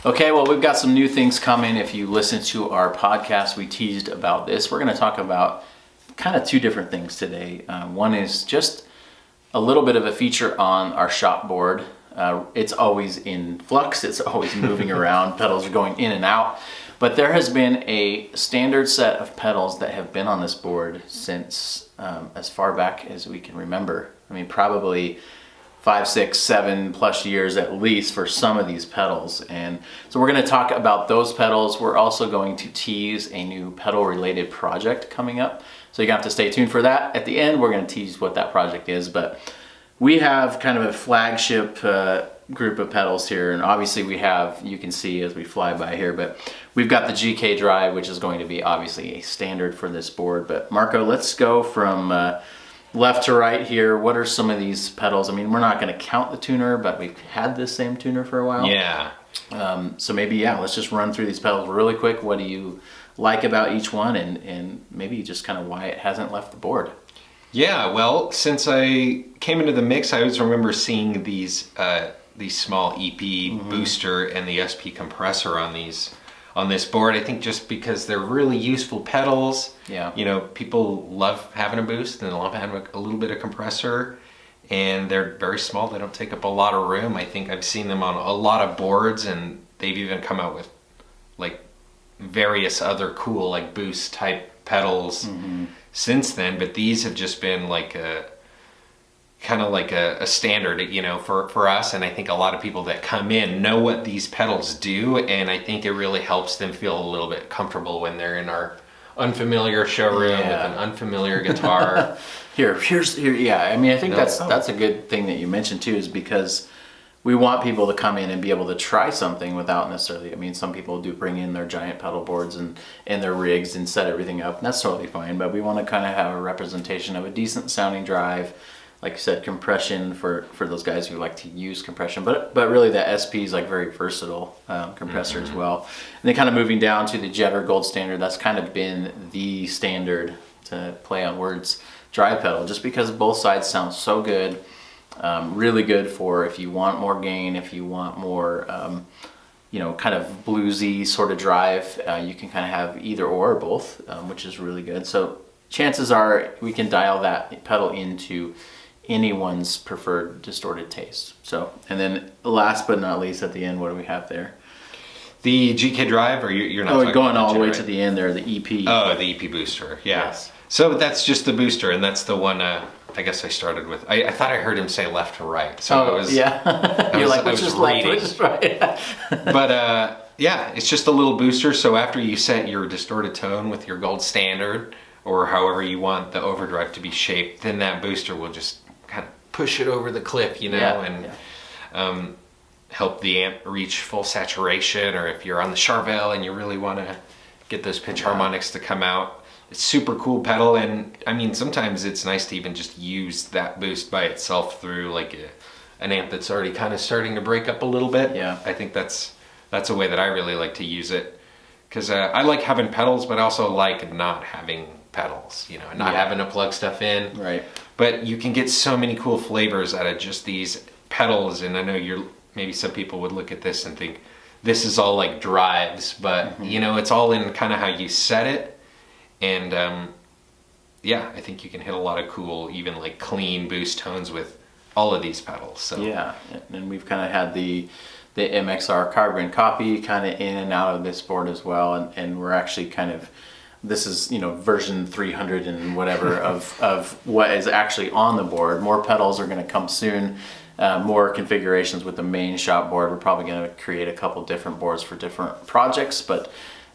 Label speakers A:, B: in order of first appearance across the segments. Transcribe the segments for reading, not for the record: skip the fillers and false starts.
A: Okay, well, we've got some new things coming. If you listen to our podcast, we teased about this. We're going to talk about kind of two different things today. One is just a little bit of a feature on our shop board. It's always in flux. It's always moving around. Pedals are going in and out. But there has been a standard set of pedals that have been on this board since as far back as we can remember. I mean, probably 5, 6, 7+ years at least for some of these pedals. And so we're going to talk about those pedals. We're also going to tease a new pedal related project coming up. So you're going to have to stay tuned for that. At the end, we're going to tease what that project is. But we have kind of a flagship group of pedals here. And obviously we have, you can see as we fly by here, but we've got the GK Drive, which is going to be obviously a standard for this board. But Marco, let's go from left to right here. What are some of these pedals? I mean, we're not going to count the tuner, but we've had this same tuner for a while.
B: Yeah.
A: So maybe, yeah, let's just run through these pedals really quick. What do you like about each one, and maybe just kind of why it hasn't left the board?
B: Yeah, well, since I came into the mix, I always remember seeing these small EP booster and the SP compressor on this board. I think just because they're really useful pedals.
A: Yeah.
B: You know, people love having a boost and love having a little bit of compressor, and they're very small. They don't take up a lot of room. I think I've seen them on a lot of boards, and they've even come out with like various other cool like boost type pedals since then. But these have just been like a kind of like a standard, you know, for us. And I think a lot of people that come in know what these pedals do, and I think it really helps them feel a little bit comfortable when they're in our unfamiliar showroom with an unfamiliar guitar.
A: Here. Yeah, I mean, I think that's a good thing that you mentioned too, is because we want people to come in and be able to try something without necessarily, I mean, some people do bring in their giant pedal boards and their rigs and set everything up, and that's totally fine, but we want to kind of have a representation of a decent sounding drive. Like you said, compression for those guys who like to use compression, but really the SP is like very versatile compressor as well. And then kind of moving down to the Jetter Gold Standard, that's kind of been the standard, to play on words, drive pedal, just because both sides sound so good. Really good for if you want more gain, if you want more, you know, kind of bluesy sort of drive, you can kind of have either or both, which is really good. So chances are we can dial that pedal into anyone's preferred distorted taste. So, and then last but not least, at the end, what do we have there?
B: The GK Drive, or you're not
A: going all the way to the end there, the EP.
B: Oh, the EP booster, yeah.
A: Yes.
B: So that's just the booster, and that's the one I guess I started with. I thought I heard him say left to right. So it was,
A: yeah. You're like, which is left, which is right.
B: But yeah, it's just a little booster. So after you set your distorted tone with your gold standard, or however you want the overdrive to be shaped, then that booster will just kind of push it over the cliff, you know, help the amp reach full saturation. Or if you're on the Charvel and you really want to get those pitch harmonics to come out, it's super cool pedal. And I mean, sometimes it's nice to even just use that boost by itself through like an amp that's already kind of starting to break up a little bit.
A: Yeah,
B: I think that's a way that I really like to use it, because I like having pedals, but I also like not having pedals, you know, and not having to plug stuff in.
A: Right.
B: But you can get so many cool flavors out of just these pedals, and I know maybe some people would look at this and think this is all like drives, but you know, it's all in kind of how you set it. And yeah, I think you can hit a lot of cool, even like clean boost tones with all of these pedals. So
A: yeah, and we've kind of had the MXR carbon copy kind of in and out of this board as well, and we're actually kind of, this is, you know, version 300 and whatever of what is actually on the board. More pedals are going to come soon, more configurations with the main shop board. We're probably going to create a couple different boards for different projects, but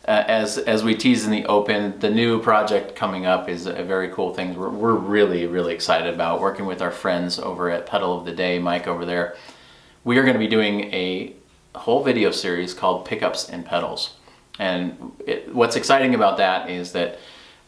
A: as we tease in the open, the new project coming up is a very cool thing. We're really, really excited about working with our friends over at Pedal of the Day, Mike over there. We are going to be doing a whole video series called Pickups and Pedals. And what's exciting about that is that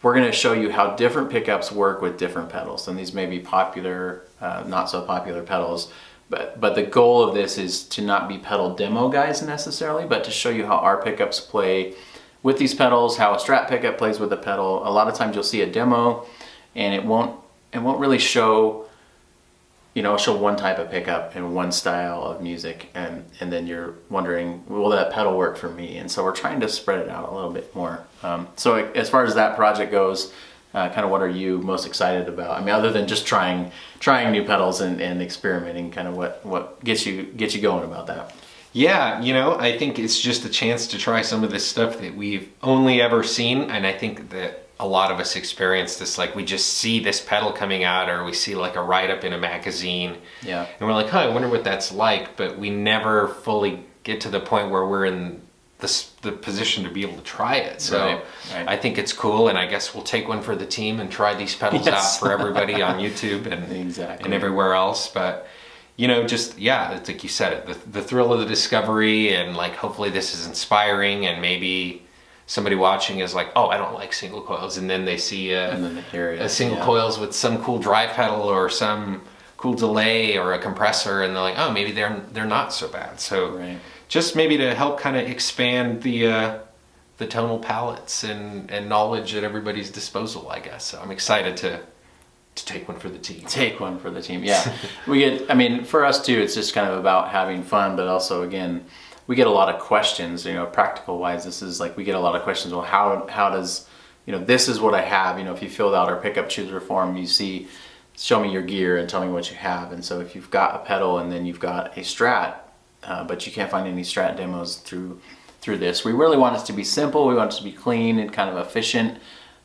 A: we're going to show you how different pickups work with different pedals. And these may be popular, not so popular pedals, but the goal of this is to not be pedal demo guys necessarily, but to show you how our pickups play with these pedals, how a Strat pickup plays with a pedal. A lot of times you'll see a demo and it won't really show show one type of pickup and one style of music, and then you're wondering, will that pedal work for me? And so we're trying to spread it out a little bit more. So as far as that project goes, kind of what are you most excited about? I mean, other than just trying new pedals and experimenting, kind of what gets you going about that?
B: Yeah, I think it's just a chance to try some of this stuff that we've only ever seen, and I think that a lot of us experience this, like we just see this pedal coming out, or we see like a write-up in a magazine,
A: yeah,
B: and we're like, I wonder what that's like, but we never fully get to the point where we're in the position to be able to try it. So
A: right.
B: I think it's cool, and I guess we'll take one for the team and try these pedals out for everybody on YouTube and and everywhere else. But just, it's like you said, the thrill of the discovery, and like hopefully this is inspiring, and maybe somebody watching is like, oh, I don't like single coils, and then they see a single coils with some cool drive pedal or some cool delay or a compressor, and they're like, oh, maybe they're not so bad. So just maybe to help kind of expand the tonal palettes and knowledge at everybody's disposal, I guess. So I'm excited to take one for the team. Yeah. For us too, it's just kind of about having fun, but also, again, we get a lot of questions, practical wise. This is like, we get a lot of questions. Well, how does, this is what I have. If you filled out our pickup chooser form, you see, show me your gear and tell me what you have. And so if you've got a pedal and then you've got a Strat, but you can't find any Strat demos through this, we really want it to be simple. We want it to be clean and kind of efficient,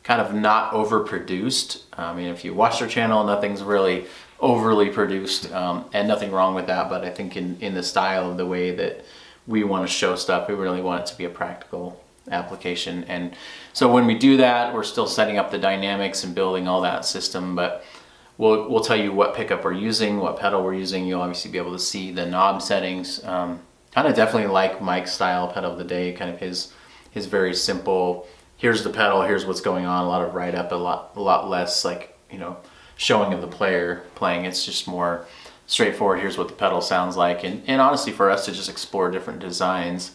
B: kind of not overproduced. If you watch our channel, nothing's really overly produced, and nothing wrong with that. But I think in the style of the way that we want to show stuff, we really want it to be a practical application. And so when we do that, we're still setting up the dynamics and building all that system, but we'll tell you what pickup we're using, what pedal we're using. You'll obviously be able to see the knob settings. Kind of definitely like Mike's style pedal of the day, kind of his very simple, here's the pedal, here's what's going on, a lot of write-up, a lot less like, showing of the player playing. It's just more straightforward, here's what the pedal sounds like, and honestly for us to just explore different designs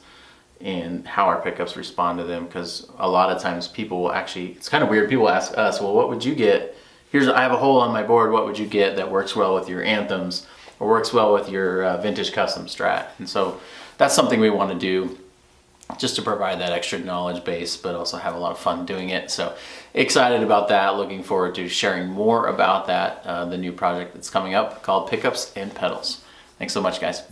B: and how our pickups respond to them, because a lot of times people will actually, it's kind of weird, people ask us, well, what would you get? I have a hole on my board, what would you get that works well with your Anthems or works well with your vintage custom Strat? And so that's something we want to do, just to provide that extra knowledge base, but also have a lot of fun doing it. So excited about that, looking forward to sharing more about that, the new project that's coming up called Pickups and Pedals. Thanks so much, guys.